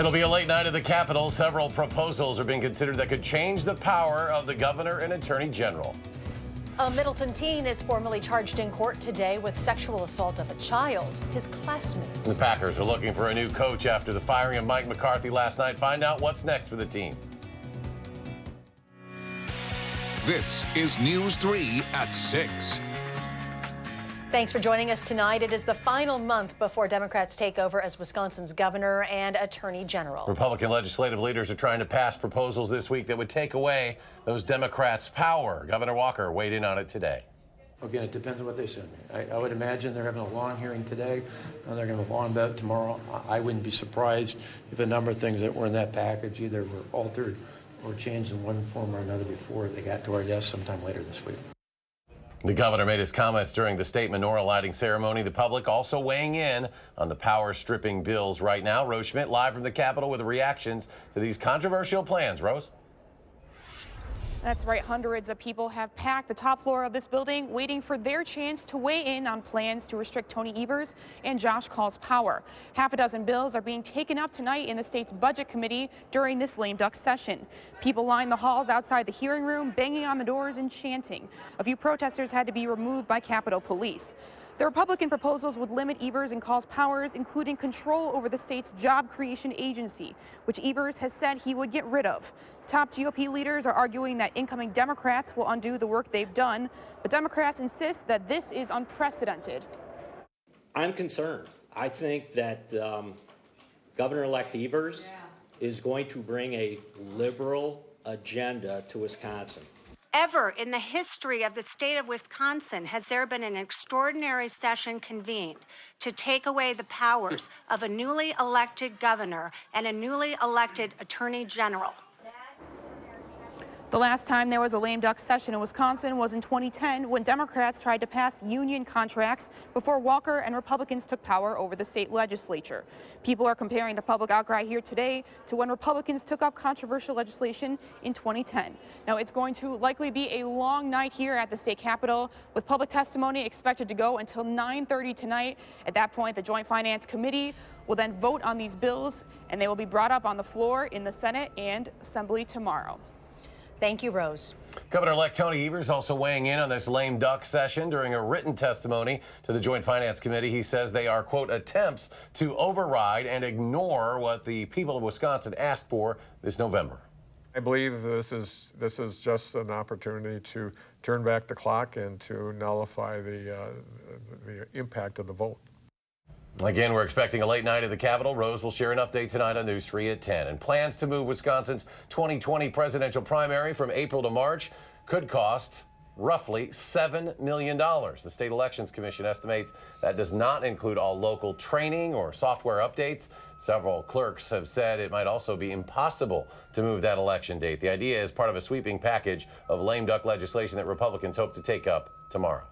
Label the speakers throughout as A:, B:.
A: It'll be a late night at the Capitol. Several proposals are being considered that could change the power of the governor and attorney general.
B: A Middleton teen is formally charged in court today with sexual assault of a child, his classmate.
A: The Packers are looking for a new coach after the firing of Mike McCarthy last night. Find out what's next for the team.
C: This is News 3 at 6.
B: Thanks for joining us tonight. It is the final month before Democrats take over as Wisconsin's governor and attorney general.
A: Republican legislative leaders are trying to pass proposals this week that would take away those Democrats' power. Governor Walker weighed in on it today.
D: Again, it depends on what they send me. I would imagine they're having a long hearing today, and they're going to have a long vote tomorrow. I wouldn't be surprised if a number of things that were in that package either were altered or changed in one form or another before they got to our desk sometime later this week.
A: The governor made his comments during the state menorah lighting ceremony. The public also weighing in on the power-stripping bills right now. Rose Schmidt live from the Capitol with reactions to these controversial plans. Rose?
E: That's right. Hundreds of people have packed the top floor of this building waiting for their chance to weigh in on plans to restrict Tony Evers and Josh Kaul's power. Half a dozen bills are being taken up tonight in the state's budget committee during this lame duck session. People lined the halls outside the hearing room, banging on the doors and chanting. A few protesters had to be removed by Capitol Police. The Republican proposals would limit Evers and Kaul's powers, including control over the state's job creation agency, which Evers has said he would get rid of. Top GOP leaders are arguing that incoming Democrats will undo the work they've done, but Democrats insist that this is unprecedented.
F: I'm concerned. I think that Governor-elect Evers is going to bring a liberal agenda to Wisconsin.
G: Ever in the history of the state of Wisconsin has there been an extraordinary session convened to take away the powers of a newly elected governor and a newly elected attorney general.
E: The last time there was a lame duck session in Wisconsin was in 2010 when Democrats tried to pass union contracts before Walker and Republicans took power over the state legislature. People are comparing the public outcry here today to when Republicans took up controversial legislation in 2010. Now, it's going to likely be a long night here at the state capitol, with public testimony expected to go until 9:30 tonight. At that point, the Joint Finance Committee will then vote on these bills, and they will be brought up on the floor in the Senate and Assembly tomorrow.
B: Thank you, Rose.
A: Governor-elect Tony Evers also weighing in on this lame duck session during a written testimony to the Joint Finance Committee. He says they are, quote, attempts to override and ignore what the people of Wisconsin asked for this November.
H: I believe this is just an opportunity to turn back the clock and to nullify the impact of the vote.
A: Again, we're expecting a late night at the Capitol. Rose will share an update tonight on News 3 at 10. And plans to move Wisconsin's 2020 presidential primary from April to March could cost roughly $7 million. The State Elections Commission estimates that does not include all local training or software updates. Several clerks have said it might also be impossible to move that election date. The idea is part of a sweeping package of lame duck legislation that Republicans hope to take up tomorrow.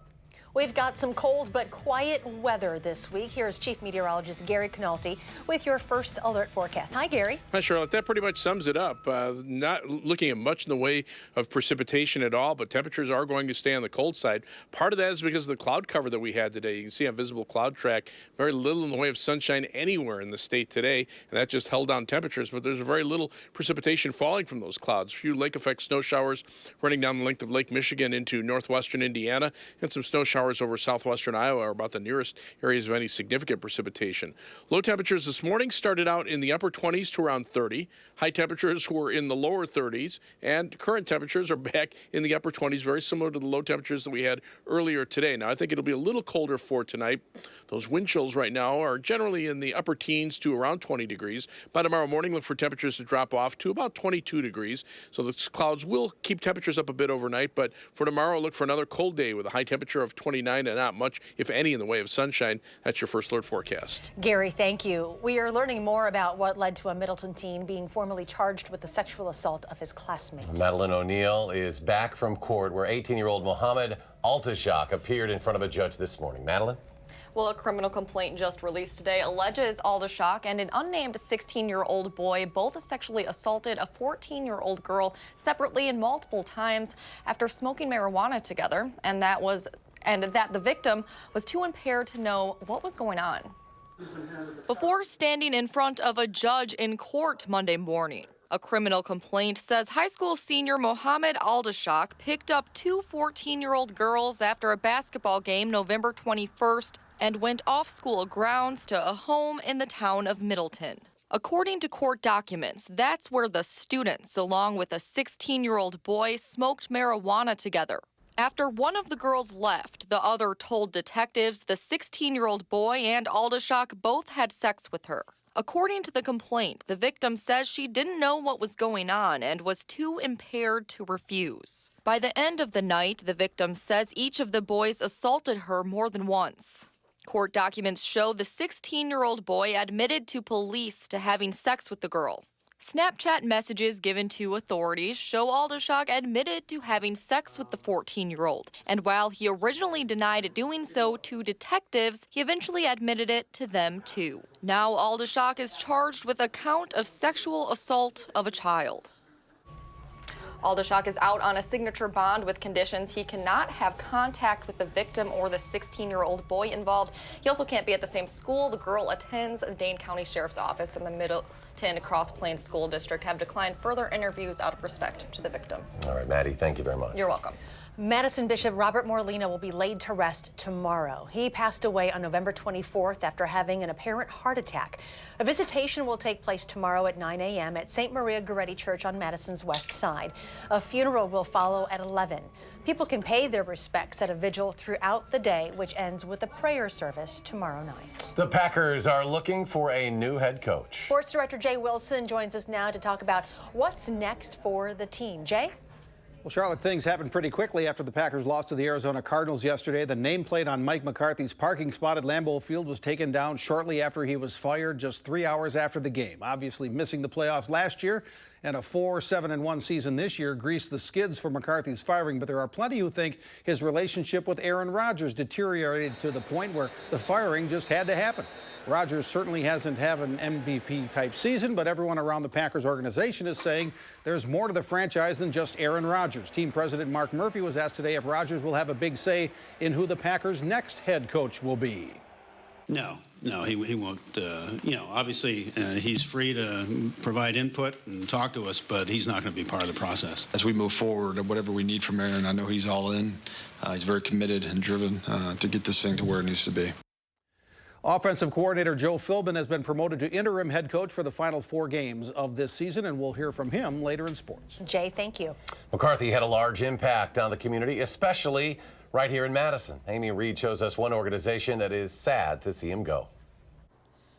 B: We've got some cold but quiet weather this week. Here is Chief Meteorologist Gary Canalti with your first alert forecast. Hi, Gary.
I: Hi, Charlotte. That pretty much sums it up. Not looking at much in the way of precipitation at all, but temperatures are going to stay on the cold side. Part of that is because of the cloud cover that we had today. You can see on visible cloud track, very little in the way of sunshine anywhere in the state today, and that just held down temperatures, but there's very little precipitation falling from those clouds. A few lake effect snow showers running down the length of Lake Michigan into northwestern Indiana, and some snow showers over southwestern Iowa are about the nearest areas of any significant precipitation. Low temperatures this morning started out in the upper 20s to around 30. High temperatures were in the lower 30s, and current temperatures are back in the upper 20s, very similar to the low temperatures that we had earlier today. Now, I think it'll be a little colder for tonight. Those wind chills right now are generally in the upper teens to around 20 degrees. By tomorrow morning, look for temperatures to drop off to about 22 degrees. So the clouds will keep temperatures up a bit overnight, but for tomorrow, look for another cold day with a high temperature of 29 and not much, if any, in the way of sunshine. That's your first alert forecast.
B: Gary, thank you. We are learning more about what led to a Middleton teen being formally charged with the sexual assault of his classmate.
A: Madeline O'Neill is back from court where 18-year-old Mohammed Altashak appeared in front of a judge this morning. Madeline?
J: Well, a criminal complaint just released today alleges Aldashak and an unnamed 16-year-old boy both sexually assaulted a 14-year-old girl separately and multiple times after smoking marijuana together, and that the victim was too impaired to know what was going on. Before standing in front of a judge in court Monday morning, a criminal complaint says high school senior Mohammed Aldashak picked up two 14-year-old girls after a basketball game November 21st and went off school grounds to a home in the town of Middleton. According to court documents, that's where the students, along with a 16-year-old boy, smoked marijuana together. After one of the girls left, the other told detectives the 16-year-old boy and Aldashak both had sex with her. According to the complaint, the victim says she didn't know what was going on and was too impaired to refuse. By the end of the night, the victim says each of the boys assaulted her more than once. Court documents show the 16-year-old boy admitted to police to having sex with the girl. Snapchat messages given to authorities show Aldashak admitted to having sex with the 14-year-old. And while he originally denied doing so to detectives, he eventually admitted it to them too. Now Aldashak is charged with a count of sexual assault of a child. Aldashak is out on a signature bond with conditions he cannot have contact with the victim or the 16-year-old boy involved. He also can't be at the same school the girl attends. The Dane County Sheriff's Office and the Middleton Cross Plains School District have declined further interviews out of respect to the victim.
A: All right, Maddie, thank you very much.
J: You're welcome.
B: Madison Bishop Robert Morlino will be laid to rest tomorrow. He passed away on November 24th after having an apparent heart attack. A visitation will take place tomorrow at 9 a.m. at St. Maria Goretti Church on Madison's west side. A funeral will follow at 11. People can pay their respects at a vigil throughout the day, which ends with a prayer service tomorrow night.
A: The Packers are looking for a new head coach.
B: Sports Director Jay Wilson joins us now to talk about what's next for the team. Jay?
K: Well, Charlotte, things happened pretty quickly after the Packers lost to the Arizona Cardinals yesterday. The nameplate on Mike McCarthy's parking spot at Lambeau Field was taken down shortly after he was fired, just 3 hours after the game. Obviously missing the playoffs last year and a 4-7-1 season this year greased the skids for McCarthy's firing, but there are plenty who think his relationship with Aaron Rodgers deteriorated to the point where the firing just had to happen. Rodgers certainly hasn't had an MVP-type season, but everyone around the Packers organization is saying there's more to the franchise than just Aaron Rodgers. Team president Mark Murphy was asked today if Rodgers will have a big say in who the Packers' next head coach will be.
L: No, he won't. Obviously, he's free to provide input and talk to us, but he's not going to be part of the process.
M: As we move forward, whatever we need from Aaron, I know he's all in. He's very committed and driven to get this thing to where it needs to be.
K: Offensive coordinator Joe Philbin has been promoted to interim head coach for the final 4 games of this season, and we'll hear from him later in sports.
B: Jay, thank you.
A: McCarthy had a large impact on the community, especially right here in Madison. Amy Reed shows us one organization that is sad to see him go.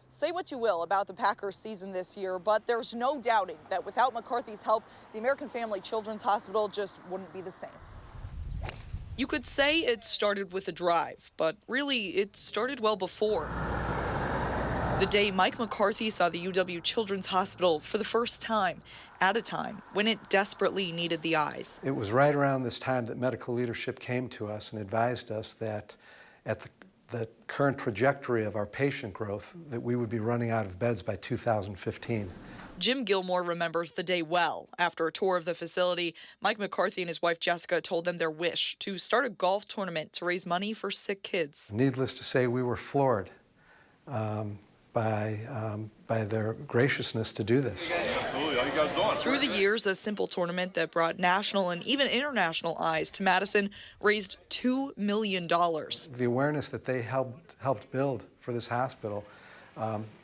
N: Say what you will about the Packers season this year, but there's no doubting that without McCarthy's help, the American Family Children's Hospital just wouldn't be the same. You could say it started with a drive, but really it started well before. The day Mike McCarthy saw the UW Children's Hospital for the first time, at a time when it desperately needed the eyes.
O: It was right around this time that medical leadership came to us and advised us that at the current trajectory of our patient growth, that we would be running out of beds by 2015.
N: Jim Gilmore remembers the day well. After a tour of the facility, Mike McCarthy and his wife Jessica told them their wish to start a golf tournament to raise money for sick kids.
O: Needless to say, we were floored by their graciousness to do this.
N: Through the years, a simple tournament that brought national and even international eyes to Madison raised $2 million.
O: The awareness that they helped build for this hospital,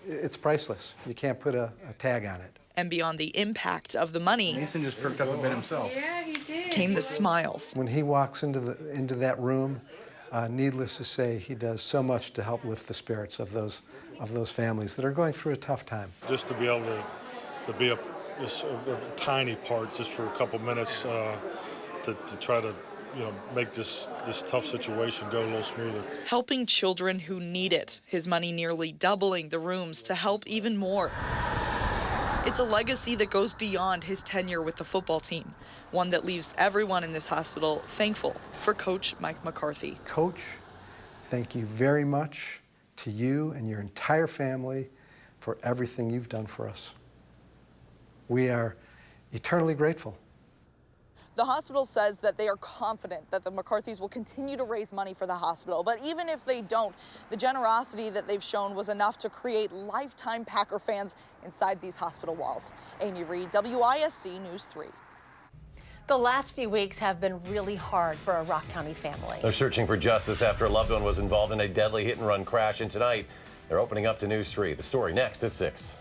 O: it's priceless. You can't put a tag on it.
N: And beyond the impact of the money,
P: Mason just perked up a bit himself.
N: Yeah, he did. Came the smiles.
O: When he walks into that room, needless to say, he does so much to help lift the spirits of those families that are going through a tough time.
Q: Just to be able to be a tiny part, just for a couple minutes, to try to make this tough situation go a little smoother.
N: Helping children who need it. His money nearly doubling the rooms to help even more. It's a legacy that goes beyond his tenure with the football team, one that leaves everyone in this hospital thankful for Coach Mike McCarthy.
O: Coach, thank you very much to you and your entire family for everything you've done for us. We are eternally grateful.
N: The hospital says that they are confident that the McCarthys will continue to raise money for the hospital. But even if they don't, the generosity that they've shown was enough to create lifetime Packer fans inside these hospital walls. Amy Reed, WISC News 3.
B: The last few weeks have been really hard for a Rock County family.
A: They're searching for justice after a loved one was involved in a deadly hit-and-run crash, and tonight they're opening up to News 3. The story next at 6.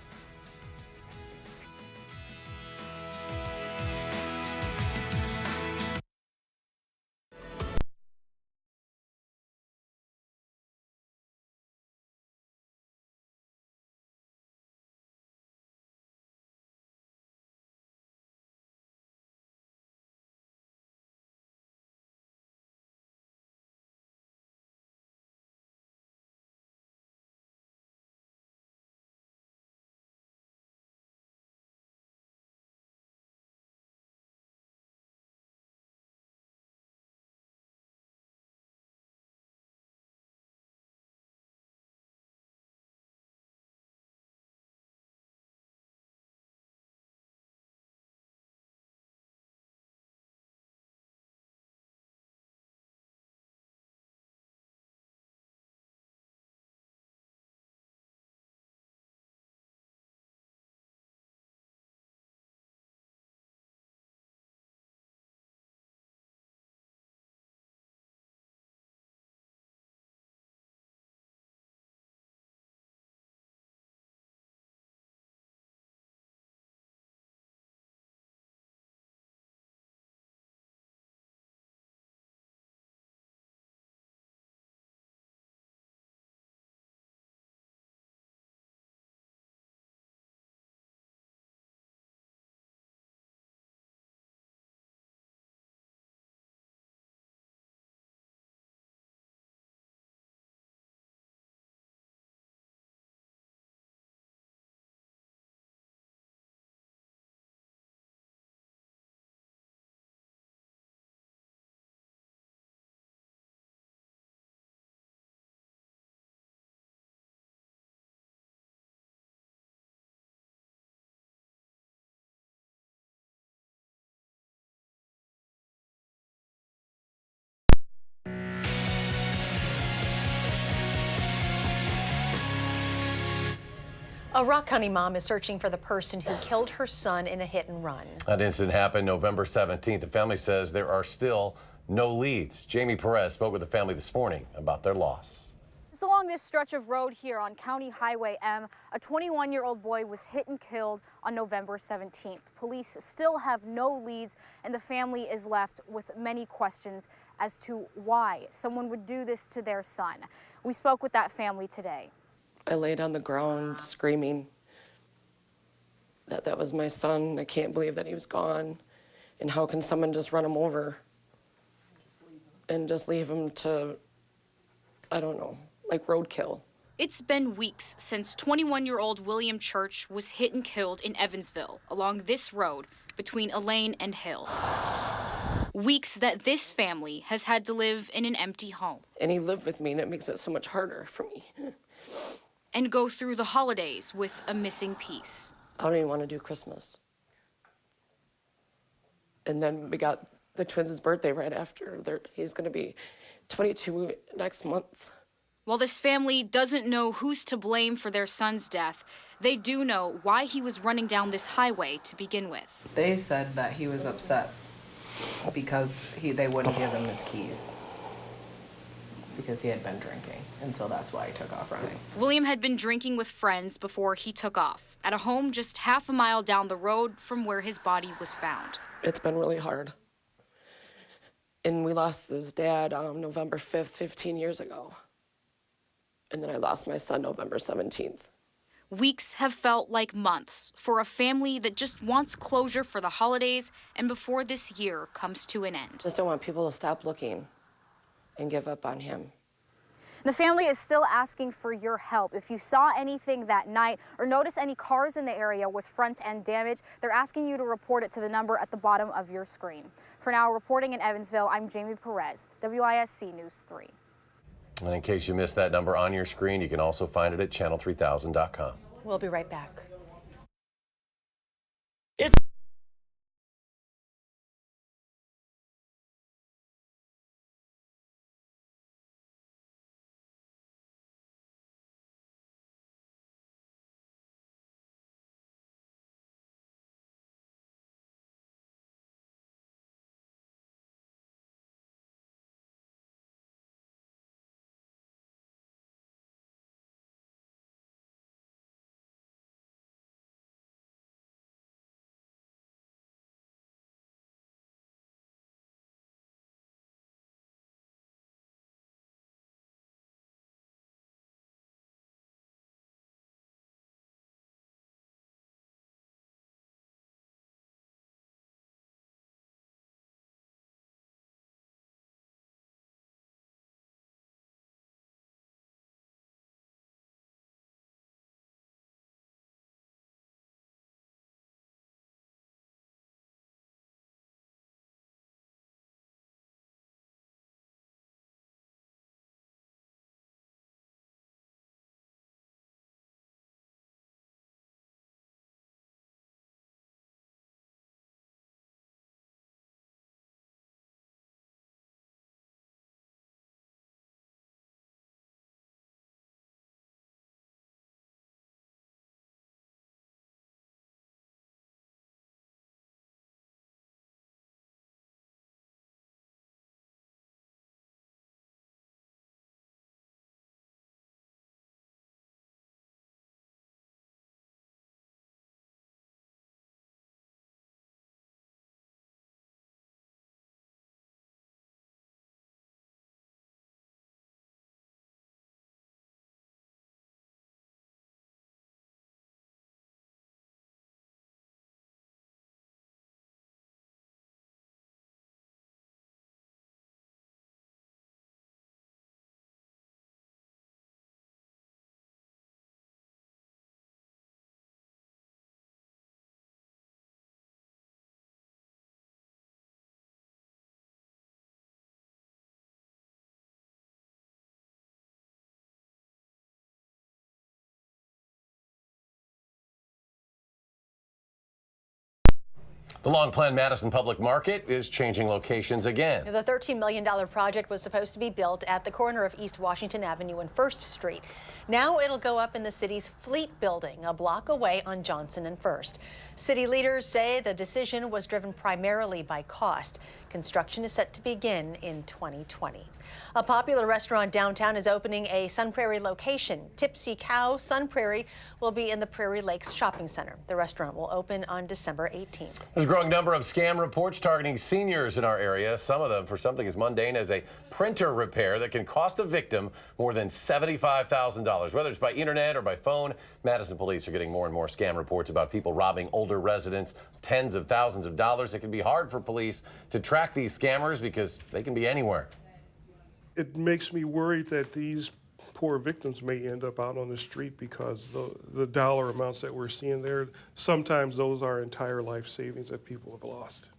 B: A Rock County mom is searching for the person who killed her son in a hit and run.
A: That incident happened November 17th. The family says there are still no leads. Jamie Perez spoke with the family this morning about their loss.
P: Just along this stretch of road here on County Highway M, a 21-year-old boy was hit and killed on November 17th. Police still have no leads, and the family is left with many questions as to why someone would do this to their son. We spoke with that family today.
R: I laid on the ground screaming that that was my son. I can't believe that he was gone. And how can someone just run him over and just leave him to, I don't know, like roadkill.
P: It's been weeks since 21-year-old William Church was hit and killed in Evansville along this road between Elaine and Hill. Weeks that this family has had to live in an empty home.
R: And he lived with me, and it makes it so much harder for me.
P: And go through the holidays with a missing piece.
R: I don't even want to do Christmas. And then we got the twins' birthday right after. He's going to be 22 next month.
P: While this family doesn't know who's to blame for their son's death, they do know why he was running down this highway to begin with.
S: They said that he was upset because they wouldn't give him his keys because he had been drinking, and so that's why he took off running.
P: William had been drinking with friends before he took off at a home just half a mile down the road from where his body was found.
R: It's been really hard. And we lost his dad November 5th, 15 years ago. And then I lost my son November 17th.
P: Weeks have felt like months for a family that just wants closure for the holidays and before this year comes to an end.
R: Just don't want people to stop looking and give up on him.
P: The family is still asking for your help. If you saw anything that night or notice any cars in the area with front end damage, they're asking you to report it to the number at the bottom of your screen. For now, reporting in Evansville, I'm Jamie Perez, WISC News 3.
A: And in case you missed that number on your screen, you can also find it at channel3000.com.
B: We'll be right back.
A: The long-planned Madison Public Market is changing locations again.
B: The $13 million project was supposed to be built at the corner of East Washington Avenue and 1st Street. Now it'll go up in the city's Fleet Building, a block away on Johnson and 1st. City leaders say the decision was driven primarily by cost. Construction is set to begin in 2020. A popular restaurant downtown is opening a Sun Prairie location. Tipsy Cow Sun Prairie will be in the Prairie Lakes Shopping Center. The restaurant will open on December 18th.
A: There's a growing number of scam reports targeting seniors in our area, some of them for something as mundane as a printer repair that can cost a victim more than $75,000. Whether it's by internet or by phone, Madison police are getting more and more scam reports about people robbing older residents tens of thousands of dollars. It can be hard for police to track these scammers because they can be anywhere.
T: It makes me worried that these poor victims may end up out on the street because the dollar amounts that we're seeing there, sometimes those are entire life savings that people have lost.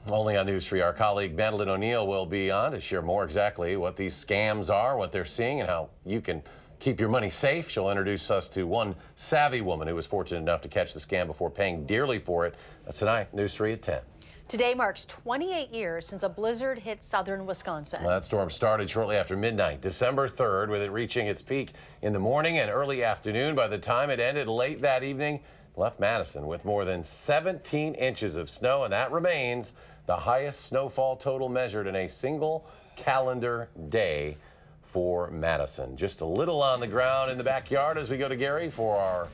A: Only on News 3, our colleague Madeline O'Neill will be on to share more exactly what these scams are, what they're seeing, and how you can keep your money safe. She'll introduce us to one savvy woman who was fortunate enough to catch the scam before paying dearly for it. That's tonight, News 3 at 10.
B: Today marks 28 years since a blizzard hit southern Wisconsin.
A: That storm started shortly after midnight, December 3rd, with it reaching its peak in the morning and early afternoon. By the time it ended late that evening, left Madison with more than 17 inches of snow, and that remains the highest snowfall total measured in a single calendar day for Madison. Just a little on the ground in the backyard as we go to Gary for our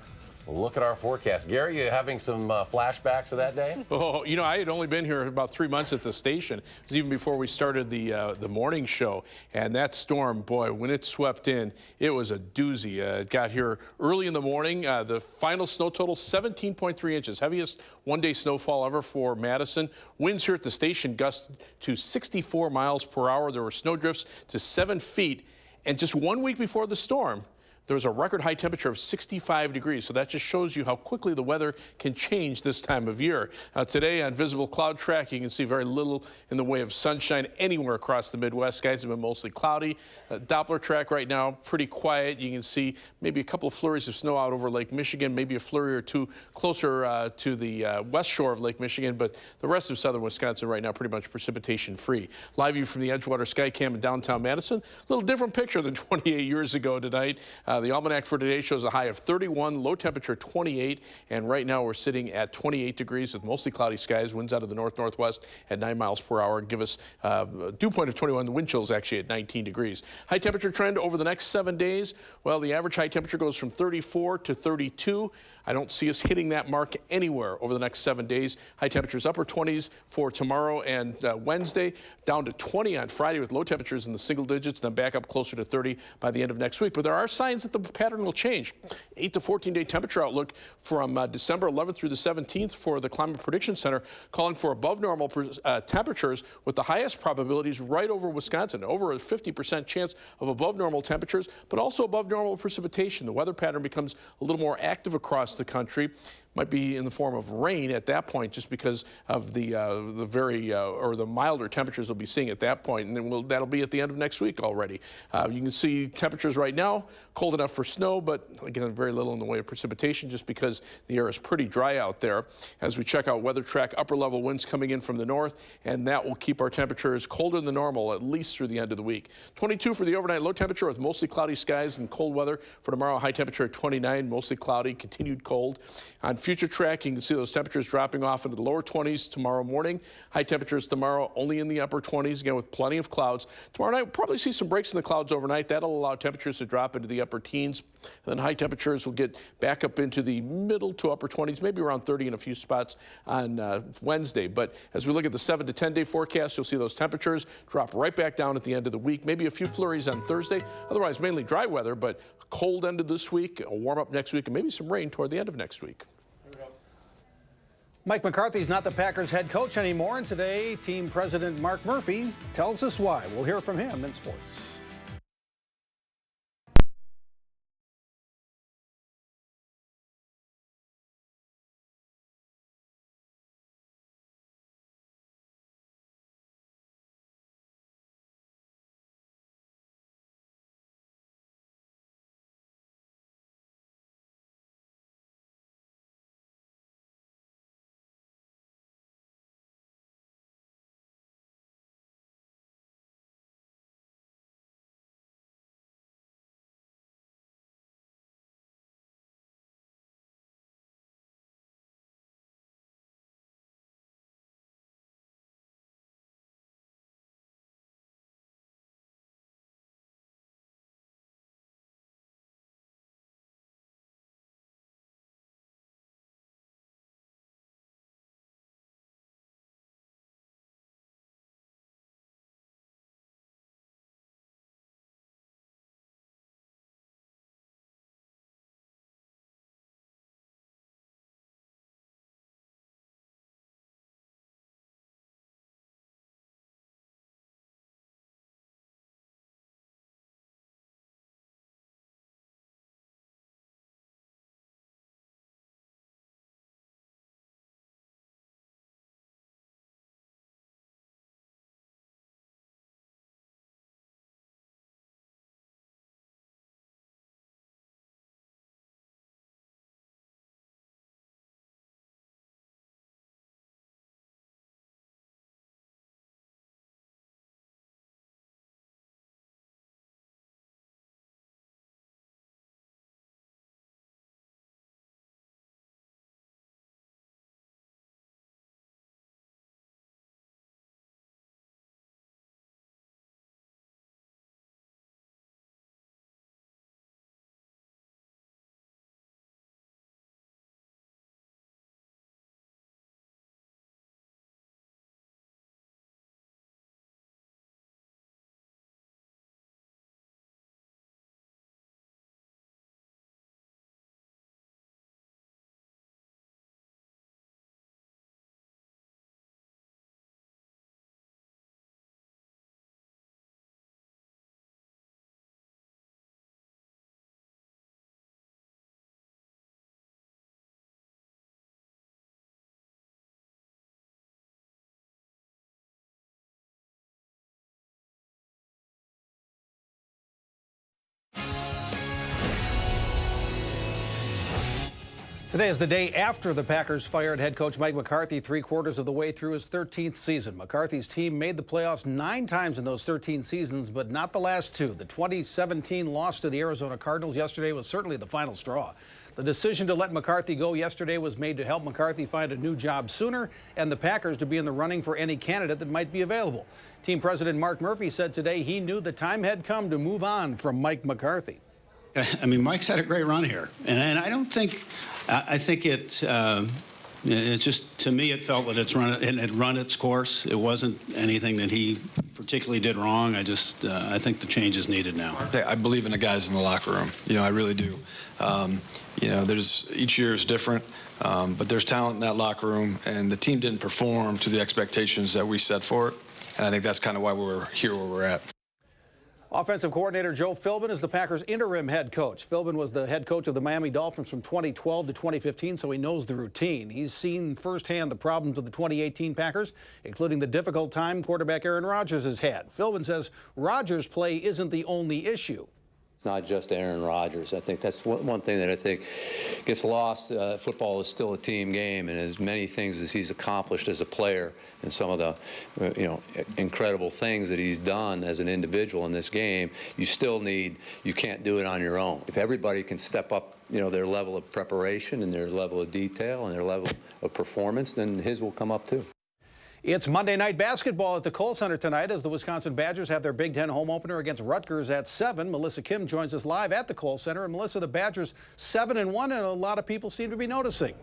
A: look at our forecast. Gary, you having some flashbacks of that day?
I: Oh, you know, I had only been here about 3 months at the station. It was even before we started the morning show. And that storm, boy, when it swept in, it was a doozy. It got here early in the morning. The final snow total, 17.3 inches. Heaviest one-day snowfall ever for Madison. Winds here at the station gusted to 64 miles per hour. There were snow drifts to 7 feet. And just 1 week before the storm, there was a record high temperature of 65 degrees, so that just shows you how quickly the weather can change this time of year. Today on visible cloud track, you can see very little in the way of sunshine anywhere across the Midwest. Skies have been mostly cloudy. Doppler track right now, pretty quiet. You can see maybe a couple of flurries of snow out over Lake Michigan, maybe a flurry or two closer to the west shore of Lake Michigan, but the rest of southern Wisconsin right now pretty much precipitation free. Live view from the Edgewater Skycam in downtown Madison. A little different picture than 28 years ago tonight. The almanac for today shows a high of 31, low temperature 28, and right now we're sitting at 28 degrees with mostly cloudy skies, winds out of the north-northwest at 9 miles per hour, give us a dew point of 21. The wind chill's actually at 19 degrees. High temperature trend over the next 7 days. Well, the average high temperature goes from 34 to 32. I don't see us hitting that mark anywhere over the next 7 days. High temperatures upper 20s for tomorrow and Wednesday, down to 20 on Friday with low temperatures in the single digits, then back up closer to 30 by the end of next week. But there are signs that the pattern will change. 8 to 14-day temperature outlook from December 11th through the 17th for the Climate Prediction Center, calling for above normal temperatures with the highest probabilities right over Wisconsin. Over a 50% chance of above normal temperatures, but also above normal precipitation. The weather pattern becomes a little more active across the country. Might be in the form of rain at that point, just because of the milder temperatures we'll be seeing at that point, and then that'll be at the end of next week already. You can see temperatures right now cold enough for snow, but again very little in the way of precipitation, just because the air is pretty dry out there. As we check out weather track, upper level winds coming in from the north, and that will keep our temperatures colder than normal at least through the end of the week. 22 for the overnight low temperature with mostly cloudy skies and cold weather. For tomorrow, high temperature at 29, mostly cloudy, continued cold. On future track, you can see those temperatures dropping off into the lower 20s tomorrow morning. High temperatures tomorrow only in the upper 20s, again with plenty of clouds. Tomorrow night, we'll probably see some breaks in the clouds overnight. That'll allow temperatures to drop into the upper teens. And then high temperatures will get back up into the middle to upper 20s, maybe around 30 in a few spots on Wednesday. But as we look at the 7 to 10-day forecast, you'll see those temperatures drop right back down at the end of the week. Maybe a few flurries on Thursday. Otherwise, mainly dry weather, but a cold end of this week, a warm up next week, and maybe some rain toward the end of next week.
K: Mike McCarthy's not the Packers head coach anymore, and today team president Mark Murphy tells us why. We'll hear from him in sports. Today is the day after the Packers fired head coach Mike McCarthy 3/4 of the way through his 13th season. McCarthy's team made the playoffs 9 times in those 13 seasons, but not the last 2. The 2017 loss to the Arizona Cardinals yesterday was certainly the final straw. The decision to let McCarthy go yesterday was made to help McCarthy find a new job sooner and the Packers to be in the running for any candidate that might be available. Team president Mark Murphy said today he knew the time had come to move on from Mike McCarthy.
L: I mean, Mike's had a great run here, and I don't think. I think it just, to me, it felt that it had run its course. It wasn't anything that he particularly did wrong. I think the change is needed now.
M: I believe in the guys in the locker room. I really do. Each year is different, but there's talent in that locker room, and the team didn't perform to the expectations that we set for it. And I think that's kind of why we're here where we're at.
K: Offensive coordinator Joe Philbin is the Packers' interim head coach. Philbin was the head coach of the Miami Dolphins from 2012 to 2015, so he knows the routine. He's seen firsthand the problems of the 2018 Packers, including the difficult time quarterback Aaron Rodgers has had. Philbin says Rodgers' play isn't the only issue.
U: It's not just Aaron Rodgers. I think that's one thing that I think gets lost. Football is still a team game, and as many things as he's accomplished as a player and some of the incredible things that he's done as an individual in this game, you can't do it on your own. If everybody can step up their level of preparation and their level of detail and their level of performance, then his will come up too.
K: It's Monday night basketball at the Kohl Center tonight as the Wisconsin Badgers have their Big Ten home opener against Rutgers at 7. Melissa Kim joins us live at the Kohl Center. And Melissa, the Badgers 7-1, and a lot of people seem to be noticing.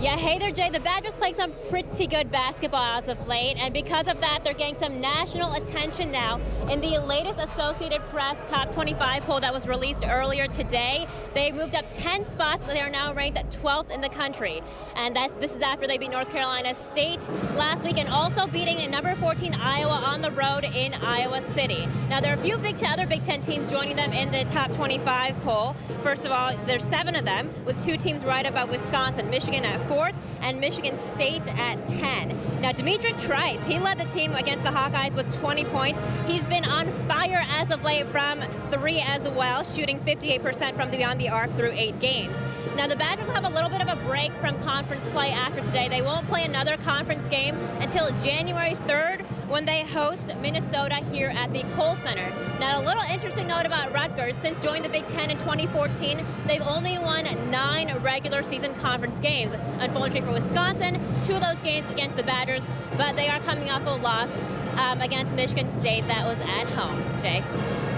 V: Yeah, hey there, Jay. The Badgers playing some pretty good basketball as of late, and because of that, they're getting some national attention now. In the latest Associated Press Top 25 poll that was released earlier today, they moved up 10 spots. They are now ranked at 12th in the country, and this is after they beat North Carolina State last week and also beating number 14 Iowa on the road in Iowa City. Now, there are a few other Big Ten teams joining them in the Top 25 poll. First of all, there's 7 of them, with 2 teams right above Wisconsin, Michigan at 4th, and Michigan State at 10. Now, Demetric Trice, he led the team against the Hawkeyes with 20 points. He's been on fire as of late from 3 as well, shooting 58% from beyond the arc through 8 games. Now, the Badgers have a little bit of a break from conference play after today. They won't play another conference game until January 3rd when they host Minnesota here at the Kohl Center. Now, a little interesting note about Rutgers. Since joining the Big Ten in 2014, they've only won 9 regular season conference games. Unfortunately for Wisconsin, 2 of those games against the Badgers, but they are coming off a loss against Michigan State that was at home. Jay?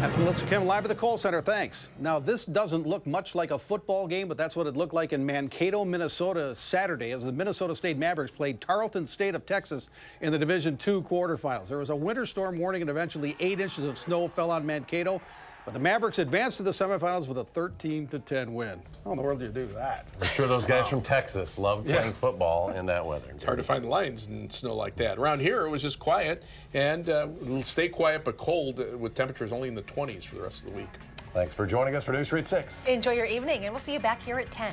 K: That's Melissa Kim live at the Kohl Center. Thanks. Now, this doesn't look much like a football game, but that's what it looked like in Mankato, Minnesota Saturday as the Minnesota State Mavericks played Tarleton State of Texas in the Division II quarterfinals. There was a winter storm warning and eventually 8 inches of snow fell on Mankato. But the Mavericks advanced to the semifinals with a 13-10 win. How in the world do you do that?
A: I'm sure those guys from Texas love playing football in that weather.
I: It's hard to find lines in snow like that. Around here, it was just quiet, and it'll stay quiet but cold with temperatures only in the 20s for the rest of the week.
A: Thanks for joining us for News 3 at 6.
B: Enjoy your evening, and we'll see you back here at 10.